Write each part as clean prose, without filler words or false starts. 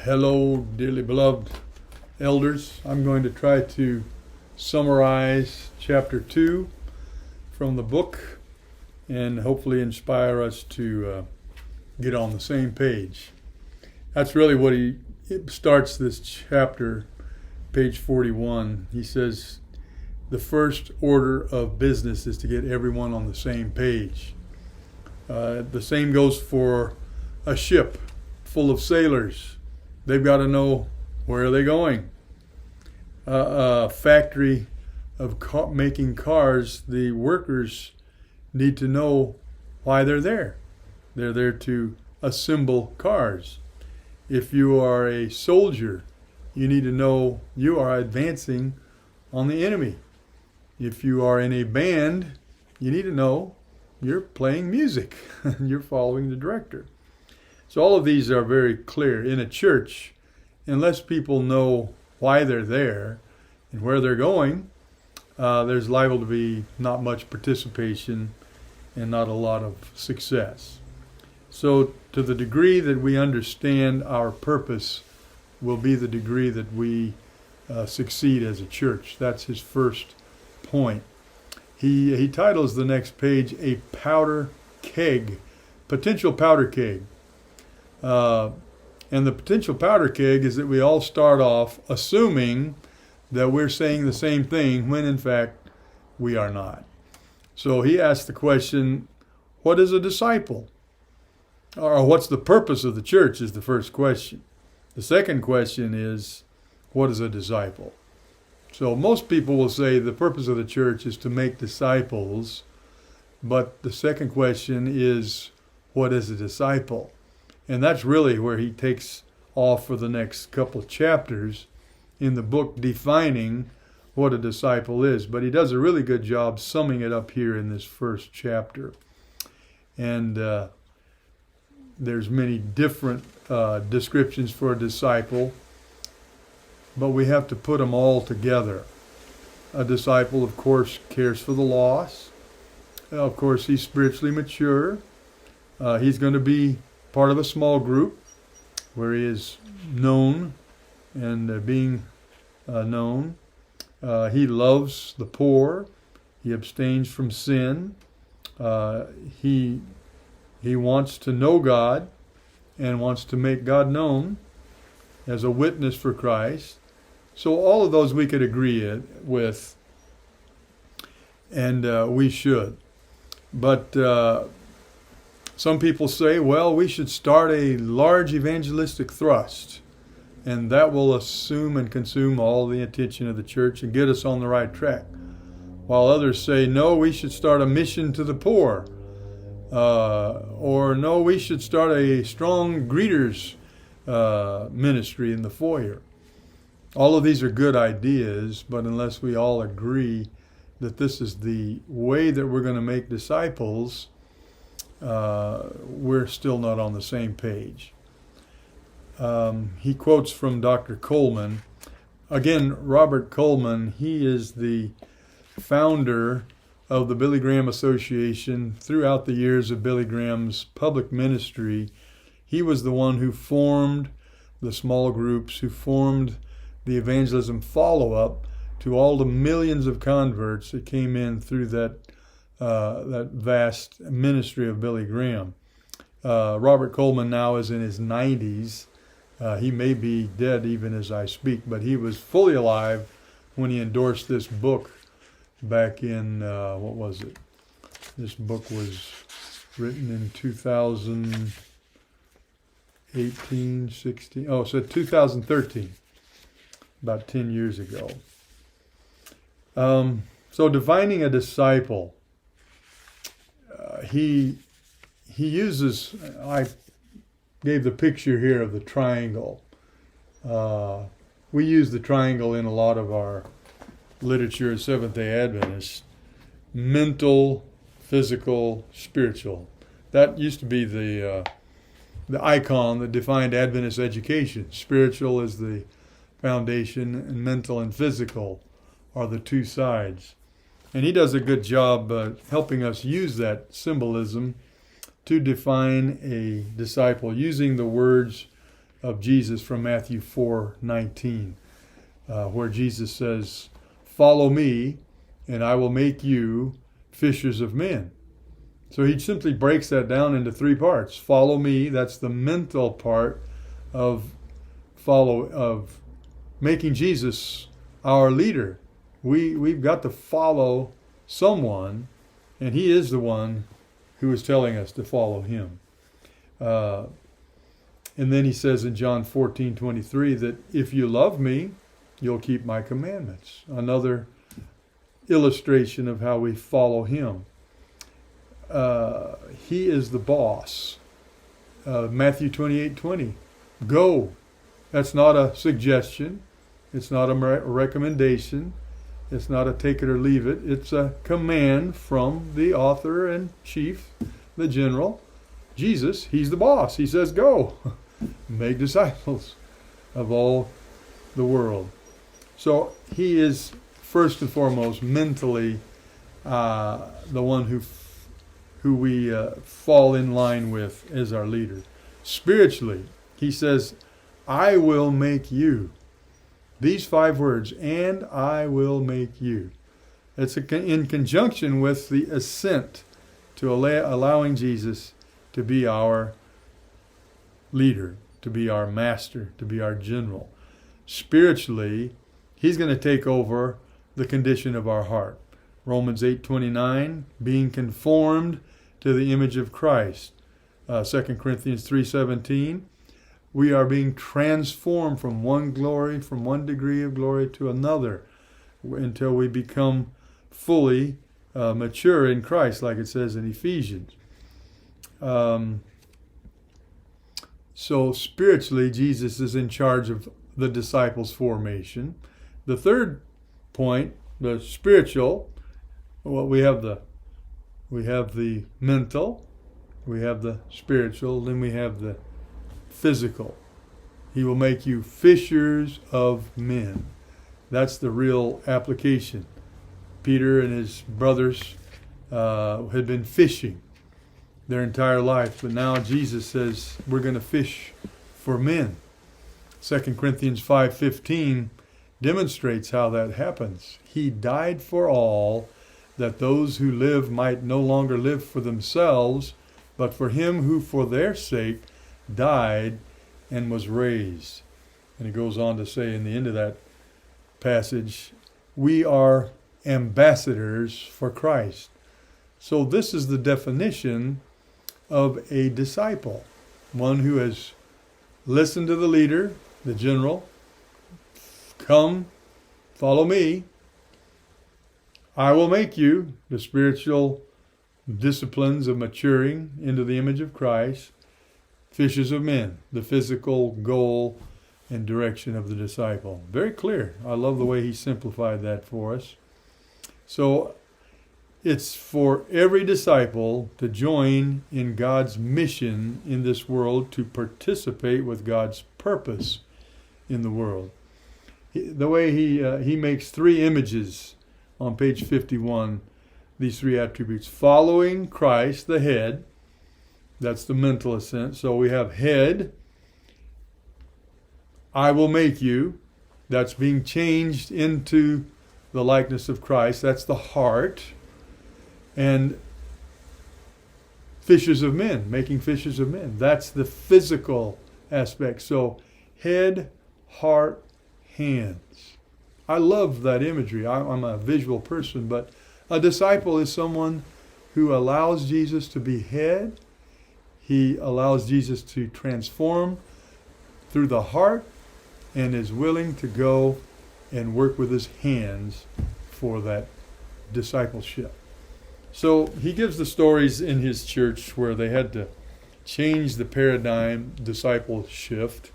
Hello, dearly beloved elders. I'm going to try to summarize chapter 2 from the book and hopefully inspire us to get on the same page. That's really what he starts this chapter, page 41. He says the first order of business is to get everyone on the same page. The same goes for a ship full of sailors. They've got to know where are they going. A factory of making cars, the workers need to know why they're there. They're there to assemble cars. If you are a soldier, you need to know you are advancing on the enemy. If you are in a band, you need to know you're playing music. You're following the director. So all of these are very clear. In a church, unless people know why they're there and where they're going, there's liable to be not much participation and not a lot of success. So to the degree that we understand our purpose will be the degree that we succeed as a church. That's his first point. He titles the next page, A Powder Keg, Potential Powder Keg. And the potential powder keg is that we all start off assuming that we're saying the same thing when in fact we are not. So he asks the question, what is a disciple? Or what's the purpose of the church is the first question. The second question is, what is a disciple? So most people will say the purpose of the church is to make disciples, but the second question is, what is a disciple? And that's really where he takes off for the next couple of chapters in the book, defining what a disciple is. But he does a really good job summing it up here in this first chapter. And there's many different descriptions for a disciple, but we have to put them all together. A disciple, of course, cares for the lost. Of course, he's spiritually mature. He's going to be part of a small group where he is known and being known. He loves the poor. He abstains from sin. He wants to know God and wants to make God known as a witness for Christ. So all of those we could agree with, and we should. But some people say, well, we should start a large evangelistic thrust, and that will assume and consume all the attention of the church and get us on the right track. While others say, no, we should start a mission to the poor, or no, we should start a strong greeters ministry in the foyer. All of these are good ideas, but unless we all agree that this is the way that we're going to make disciples, we're still not on the same page. He quotes from Dr. Coleman. Again, Robert Coleman, he is the founder of the Billy Graham Association throughout the years of Billy Graham's public ministry. He was the one who formed the small groups, who formed the evangelism follow-up to all the millions of converts that came in through that vast ministry of Billy Graham. Robert Coleman now is in his 90s. He may be dead even as I speak, but he was fully alive when he endorsed this book back in, what was it? This book was written in 2018, 16, oh, so 2013, about 10 years ago. So defining a disciple, he uses, I gave the picture here of the triangle. We use the triangle in a lot of our literature as Seventh-day Adventists: mental, physical, spiritual. That used to be the icon that defined Adventist education. Spiritual is the foundation, and mental and physical are the two sides. And he does a good job helping us use that symbolism to define a disciple, using the words of Jesus from Matthew 4:19, where Jesus says, "Follow me, and I will make you fishers of men." So he simply breaks that down into three parts. Follow me, that's the mental part of making Jesus our leader. We've got to follow someone, and he is the one who is telling us to follow him. And then he says in John 14:23 that if you love me, you'll keep my commandments. Another illustration of how we follow him. He is the boss. Matthew 28:20. Go. That's not a suggestion. It's not a recommendation. It's not a take it or leave it. It's a command from the author and chief, the general, Jesus. He's the boss. He says, go. Make disciples of all the world. So he is first and foremost mentally the one who we fall in line with as our leader. Spiritually, he says, I will make you. These 5 words, and I will make you. It's in conjunction with the assent to allowing Jesus to be our leader, to be our master, to be our general. Spiritually, he's going to take over the condition of our heart. Romans 8:29, being conformed to the image of Christ. 2 Corinthians 3:17, we are being transformed from one degree of glory to another until we become fully mature in Christ, like it says in Ephesians. So spiritually, Jesus is in charge of the disciples' formation. The third point, the spiritual, well, we have the mental, we have the spiritual, then we have the physical. He will make you fishers of men. That's the real application. Peter and his brothers had been fishing their entire life, but now Jesus says we're going to fish for men. 2 Corinthians 5:15 demonstrates how that happens. He died for all, that those who live might no longer live for themselves, but for him who for their sake died and was raised. And he goes on to say in the end of that passage, we are ambassadors for Christ. So this is the definition of a disciple, one who has listened to the leader, the general. Come, follow me. I will make you, the spiritual disciplines of maturing into the image of Christ, fishers of men, the physical goal and direction of the disciple. Very clear. I love the way he simplified that for us. So it's for every disciple to join in God's mission in this world, to participate with God's purpose in the world. The way he makes 3 images on page 51, these 3 attributes. Following Christ, the head. That's the mental assent. So we have head. I will make you. That's being changed into the likeness of Christ. That's the heart. And fishers of men, making fishers of men. That's the physical aspect. So head, heart, hands. I love that imagery. I'm a visual person, but a disciple is someone who allows Jesus to be head. He allows Jesus to transform through the heart and is willing to go and work with his hands for that discipleship. So he gives the stories in his church where they had to change the paradigm, DiscipleShift,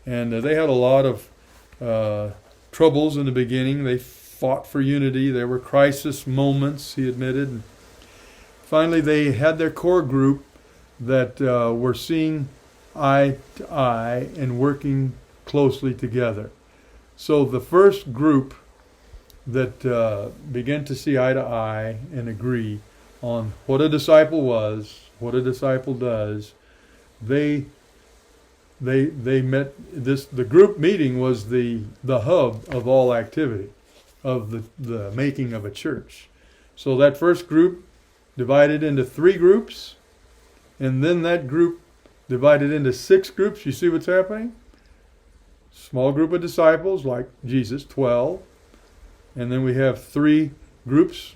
and they had a lot of troubles in the beginning. They fought for unity. There were crisis moments, he admitted. And finally, they had their core group that were seeing eye to eye and working closely together. So the first group that began to see eye to eye and agree on what a disciple was, what a disciple does, they they met. The group meeting was the hub of all activity, of the making of a church. So that first group divided into 3 groups, and then that group divided into 6 groups. You see what's happening? Small group of disciples, like Jesus, 12. And then we have 3 groups,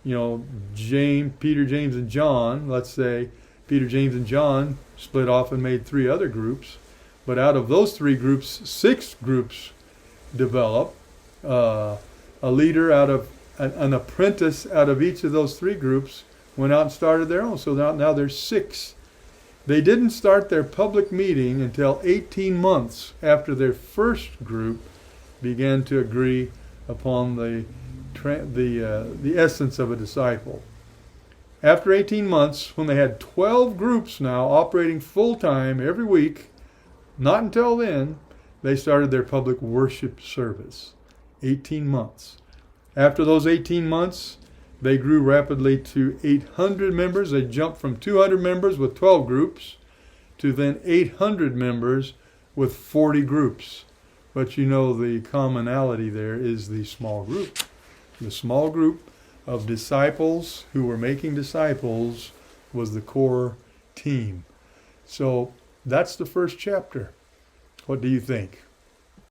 Peter, James, and John. Let's say Peter, James, and John split off and made 3 other groups. But out of those 3 groups, 6 groups develop. A leader out of, an apprentice out of each of those 3 groups went out and started their own. So now there's 6. They didn't start their public meeting until 18 months after their first group began to agree upon the essence of a disciple. After 18 months, when they had 12 groups now operating full-time every week, not until then, they started their public worship service. 18 months. After those 18 months, they grew rapidly to 800 members. They jumped from 200 members with 12 groups to then 800 members with 40 groups. But the commonality there is the small group. The small group of disciples who were making disciples was the core team. So that's the first chapter. What do you think?